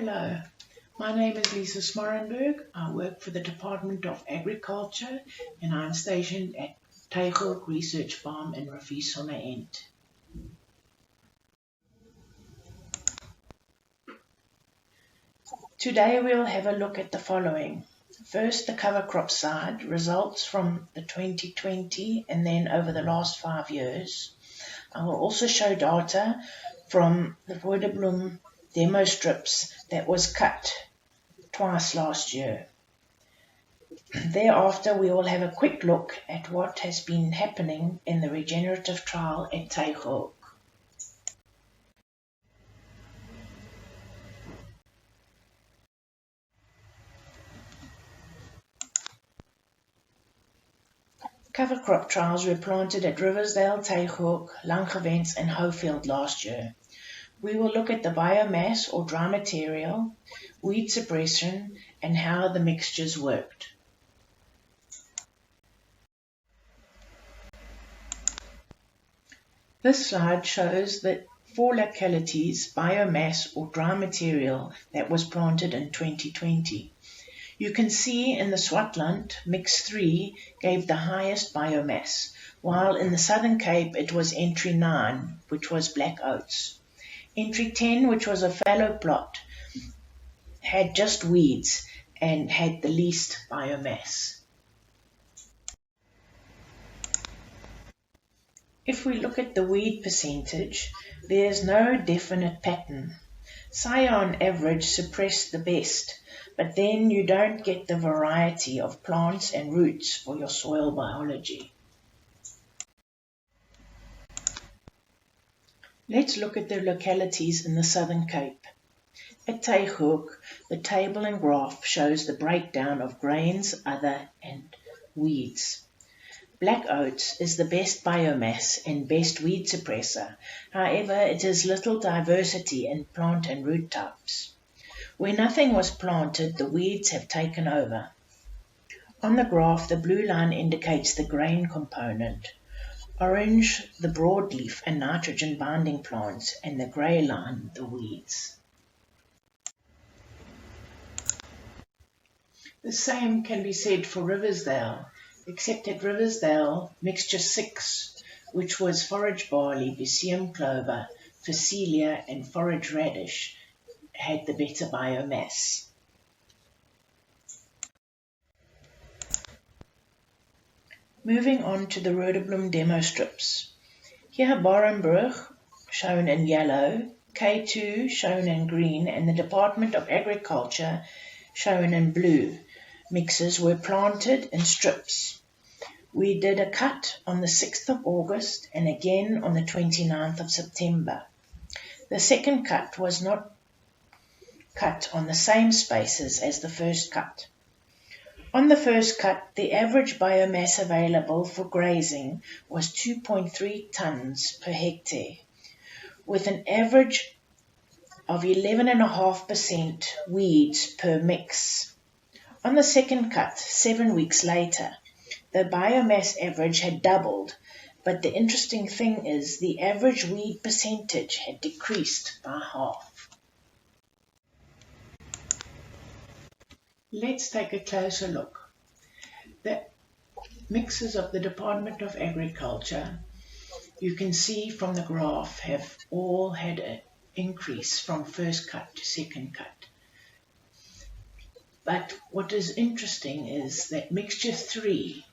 Hello, my name is Lisa Smorenburg. I work for the Department of Agriculture and I'm stationed at Dekgewasse Research Farm in Riviersonne-End. Today we'll have a look at the following. First, the cover crop side, results from the 2020 and then over the last 5 years. I will also show data from the Rooderbloem demo strips that was cut twice last year. Thereafter, we will have a quick look at what has been happening in the regenerative trial at Dekgewasse. Cover crop trials were planted at Riversdale, Dekgewasse, Langewens and Hoefield last year. We will look at the biomass or dry material, weed suppression and how the mixtures worked. This slide shows the 4 localities biomass or dry material that was planted in 2020. You can see in the Swartland, Mix 3 gave the highest biomass, while in the Southern Cape it was Entry 9, which was black oats. Entry 10, which was a fallow plot, had just weeds and had the least biomass. If we look at the weed percentage, there's no definite pattern. Saya on average suppressed the best, but then you don't get the variety of plants and roots for your soil biology. Let's look at the localities in the Southern Cape. At Dekgewasse, the table and graph shows the breakdown of grains, other and weeds. Black oats is the best biomass and best weed suppressor. However, it has little diversity in plant and root types. Where nothing was planted, the weeds have taken over. On the graph, the blue line indicates the grain component, orange the broadleaf and nitrogen binding plants, and the grey line the weeds. The same can be said for Riversdale, except at Riversdale, mixture 6, which was forage barley, Lycium clover, Phacelia and forage radish, had the better biomass. Moving on to the Rooderbloem demo strips. Here Smorenburg, shown in yellow, K2 shown in green, and the Department of Agriculture shown in blue. Mixes were planted in strips. We did a cut on the 6th of August and again on the 29th of September. The second cut was not cut on the same spaces as the first cut. On the first cut, the average biomass available for grazing was 2.3 tonnes per hectare, with an average of 11.5% weeds per mix. On the second cut, 7 weeks later, the biomass average had doubled, but the interesting thing is the average weed percentage had decreased by half. Let's take a closer look. The mixes of the Department of Agriculture, you can see from the graph, have all had an increase from first cut to second cut. But what is interesting is that mixture 3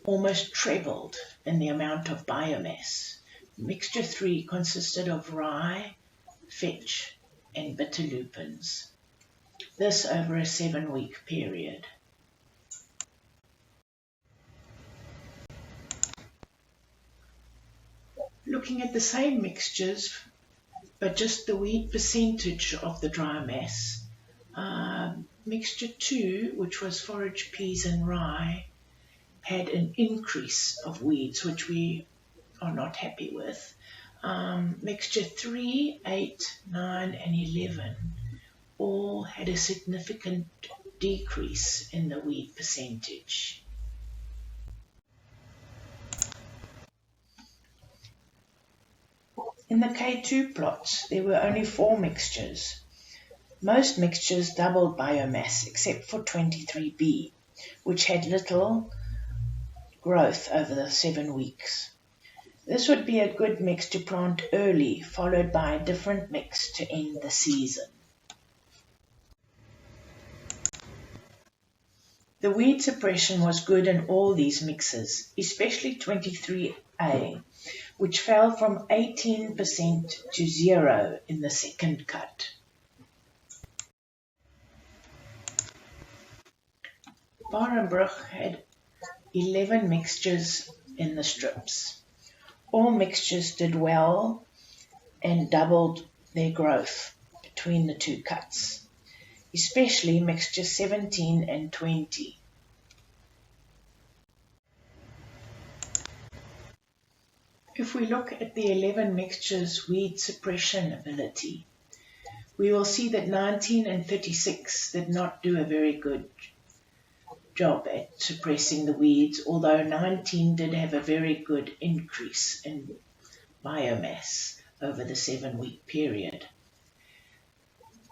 almost trebled in the amount of biomass. Mixture 3 consisted of rye, vetch and bitter lupins. This over a 7-week period. Looking at the same mixtures, but just the weed percentage of the dry mass, mixture 2, which was forage peas and rye, had an increase of weeds, which we are not happy with. Mixture 3, 8, 9 and 11 all had a significant decrease in the weed percentage. In the K2 plots, there were only 4 mixtures. Most mixtures doubled biomass except for 23B, which had little growth over the 7 weeks. This would be a good mix to plant early, followed by a different mix to end the season. The weed suppression was good in all these mixes, especially 23A, which fell from 18% to 0 in the second cut. Smorenburg had 11 mixtures in the strips. All mixtures did well and doubled their growth between the 2 cuts, especially mixture 17 and 20. If we look at the 11 mixtures' weed suppression ability, we will see that 19 and 36 did not do a very good job at suppressing the weeds, although 19 did have a very good increase in biomass over the 7-week period.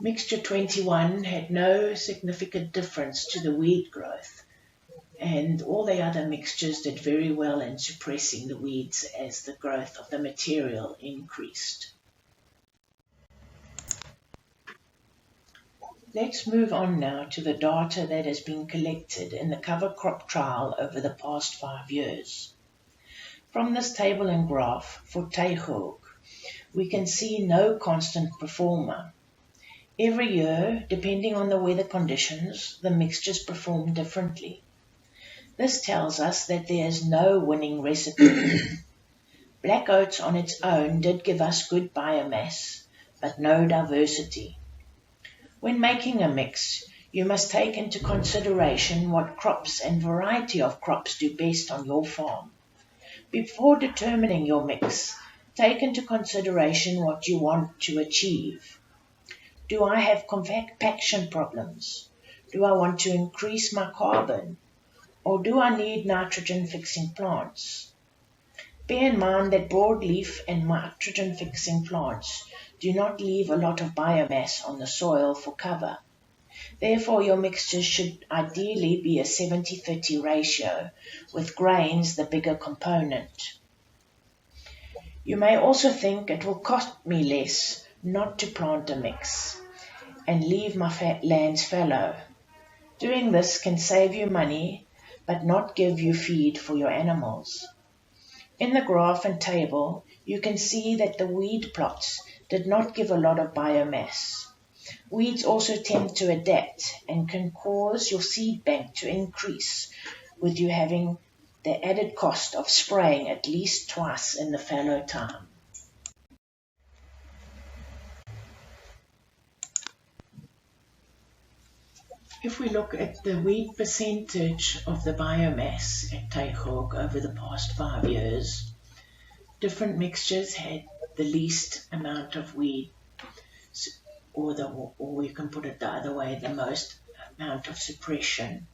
Mixture 21 had no significant difference to the weed growth, and all the other mixtures did very well in suppressing the weeds as the growth of the material increased. Let's move on now to the data that has been collected in the cover crop trial over the past 5 years. From this table and graph for Dekgewasse, we can see no constant performer. Every year, depending on the weather conditions, the mixtures perform differently. This tells us that there is no winning recipe. Black oats on its own did give us good biomass, but no diversity. When making a mix, you must take into consideration what crops and variety of crops do best on your farm. Before determining your mix, take into consideration what you want to achieve. Do I have compaction problems? Do I want to increase my carbon? Or do I need nitrogen-fixing plants? Bear in mind that broadleaf and nitrogen-fixing plants do not leave a lot of biomass on the soil for cover. Therefore, your mixtures should ideally be a 70-30 ratio, with grains the bigger component. You may also think it will cost me less not to plant a mix and leave my lands fallow. Doing this can save you money, but not give you feed for your animals. In the graph and table, you can see that the weed plots did not give a lot of biomass. Weeds also tend to adapt and can cause your seed bank to increase, with you having the added cost of spraying at least twice in the fallow time. If we look at the weed percentage of the biomass at Dekgewasse over the past 5 years, different mixtures had the least amount of weed, or you can put it the other way, the most amount of suppression.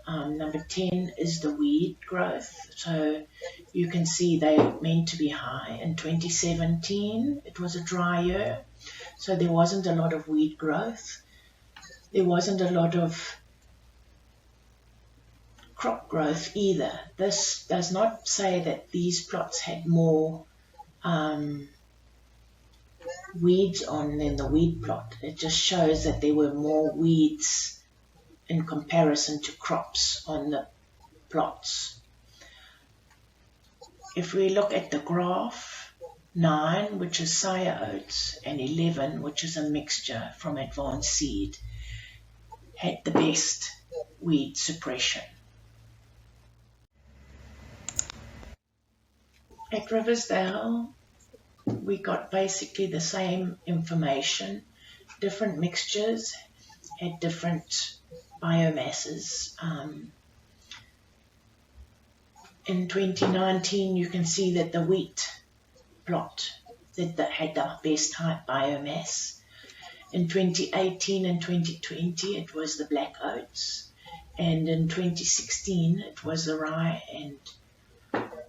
Number 10 is the weed growth. So you can see they're meant to be high. In 2017, it was a dry year, so there wasn't a lot of weed growth. There wasn't a lot of crop growth either. This does not say that these plots had more weeds on than the weed plot. It just shows that there were more weeds in comparison to crops on the plots. If we look at the graph, 9, which is sire oats, and 11, which is a mixture from advanced seed, had the best weed suppression. At Riversdale, we got basically the same information. Different mixtures had different biomasses. In 2019, you can see that the wheat plot that had the best high biomass. In 2018 and 2020, it was the black oats, and in 2016, it was the rye and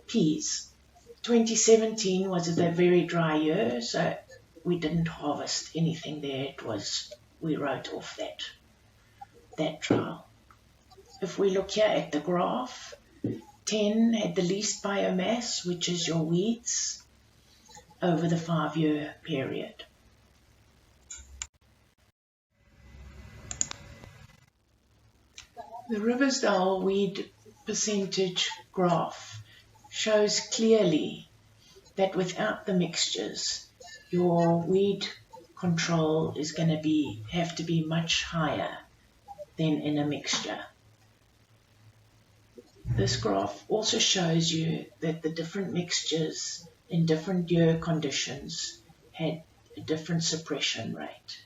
peas. 2017 was a very dry year, so we didn't harvest anything there. It was we wrote off that trial. If we look here at the graph, 10 had the least biomass, which is your weeds, over the 5-year period. The Riversdale weed percentage graph shows clearly that without the mixtures, your weed control is going to have to be much higher than in a mixture. This graph also shows you that the different mixtures in different year conditions had a different suppression rate.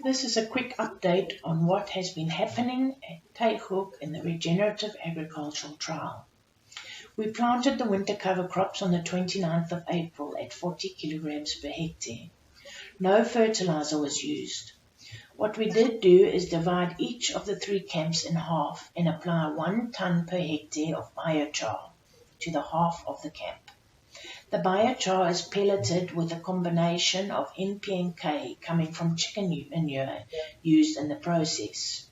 This is a quick update on what has been happening at Dekgewasse in the regenerative agricultural trial. We planted the winter cover crops on the 29th of April at 40 kilograms per hectare. No fertilizer was used. What we did do is divide each of the 3 camps in half and apply 1 ton per hectare of biochar to the half of the camp. The biochar is pelleted with a combination of NP and K coming from chicken manure used in the process.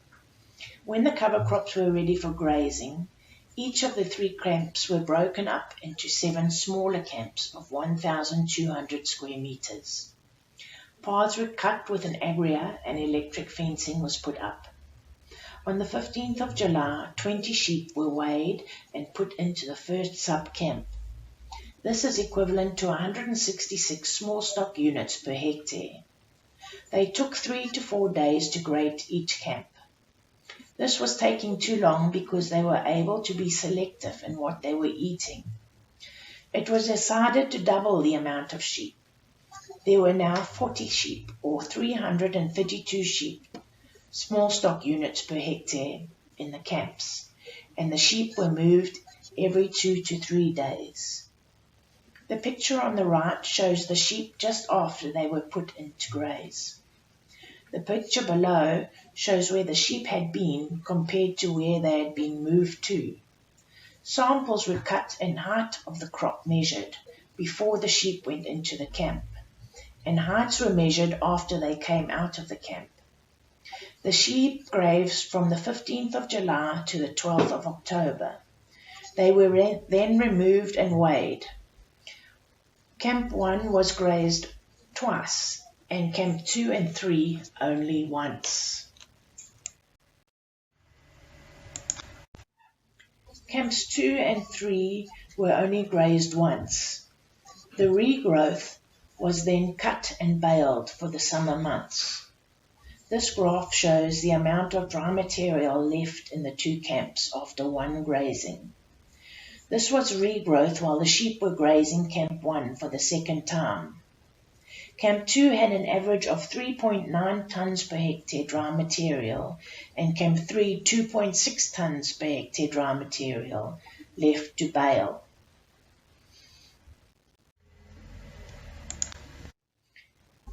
When the cover crops were ready for grazing, each of the 3 camps were broken up into 7 smaller camps of 1,200 square meters. Paths were cut with an agria and electric fencing was put up. On the 15th of July, 20 sheep were weighed and put into the first sub-camp. This is equivalent to 166 small stock units per hectare. They took 3 to 4 days to grade each camp. This was taking too long because they were able to be selective in what they were eating. It was decided to double the amount of sheep. There were now 40 sheep, or 332 sheep, small stock units per hectare in the camps, and the sheep were moved every 2 to 3 days. The picture on the right shows the sheep just after they were put in to graze. The picture below shows where the sheep had been compared to where they had been moved to. Samples were cut and height of the crop measured before the sheep went into the camp, and heights were measured after they came out of the camp. The sheep grazed from the 15th of July to the 12th of October. They were then removed and weighed. Camp 1 was grazed twice, and Camp 2 and 3 only once. Camps 2 and 3 were only grazed once. The regrowth was then cut and baled for the summer months. This graph shows the amount of dry material left in the 2 camps after 1 grazing. This was regrowth while the sheep were grazing Camp 1 for the second time. Camp 2 had an average of 3.9 tons per hectare dry material, and Camp 3 2.6 tons per hectare dry material left to bale.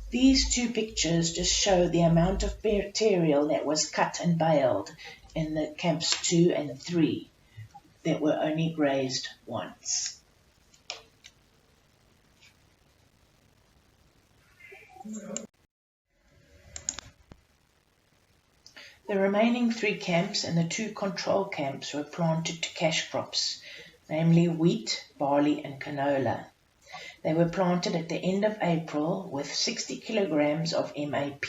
These 2 pictures just show the amount of material that was cut and baled in the Camps 2 and 3 that were only grazed once. The remaining 3 camps and the 2 control camps were planted to cash crops, namely wheat, barley and canola. They were planted at the end of April with 60 kilograms of MAP.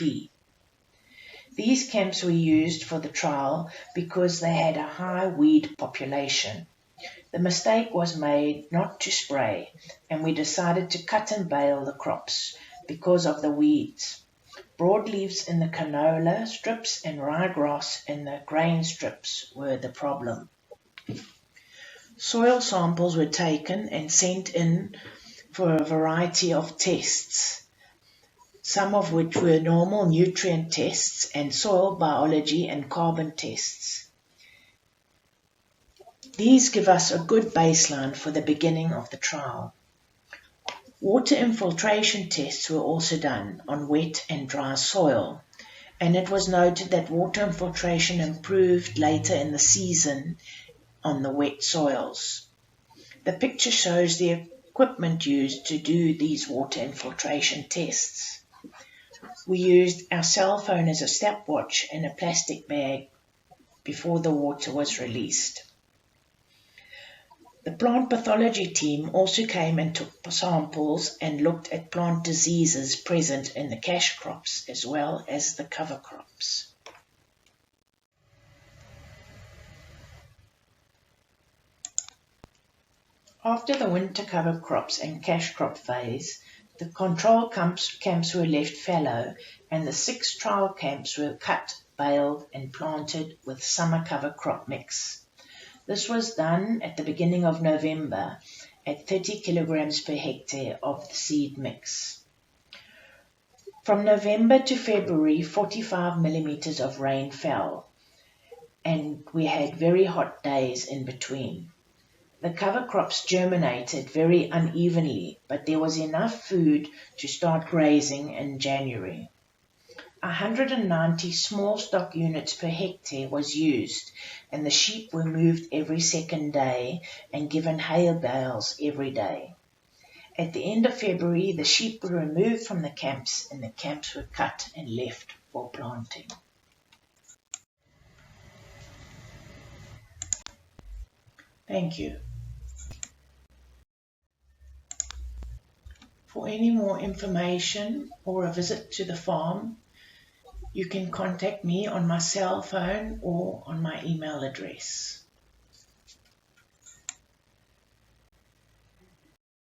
These camps were used for the trial because they had a high weed population. The mistake was made not to spray, and we decided to cut and bale the crops because of the weeds. Broadleaves in the canola strips and ryegrass in the grain strips were the problem. Soil samples were taken and sent in for a variety of tests, some of which were normal nutrient tests and soil biology and carbon tests. These give us a good baseline for the beginning of the trial. Water infiltration tests were also done on wet and dry soil, and it was noted that water infiltration improved later in the season on the wet soils. The picture shows the equipment used to do these water infiltration tests. We used our cell phone as a stopwatch in a plastic bag before the water was released. The plant pathology team also came and took samples and looked at plant diseases present in the cash crops as well as the cover crops. After the winter cover crops and cash crop phase, the control camps were left fallow and the 6 trial camps were cut, baled and planted with summer cover crop mix. This was done at the beginning of November at 30 kilograms per hectare of the seed mix. From November to February, 45 millimeters of rain fell, and we had very hot days in between. The cover crops germinated very unevenly, but there was enough food to start grazing in January. 190 small stock units per hectare was used, and the sheep were moved every second day and given hay bales every day. At the end of February, the sheep were removed from the camps and the camps were cut and left for planting. Thank you. For any more information or a visit to the farm, you can contact me on my cell phone or on my email address.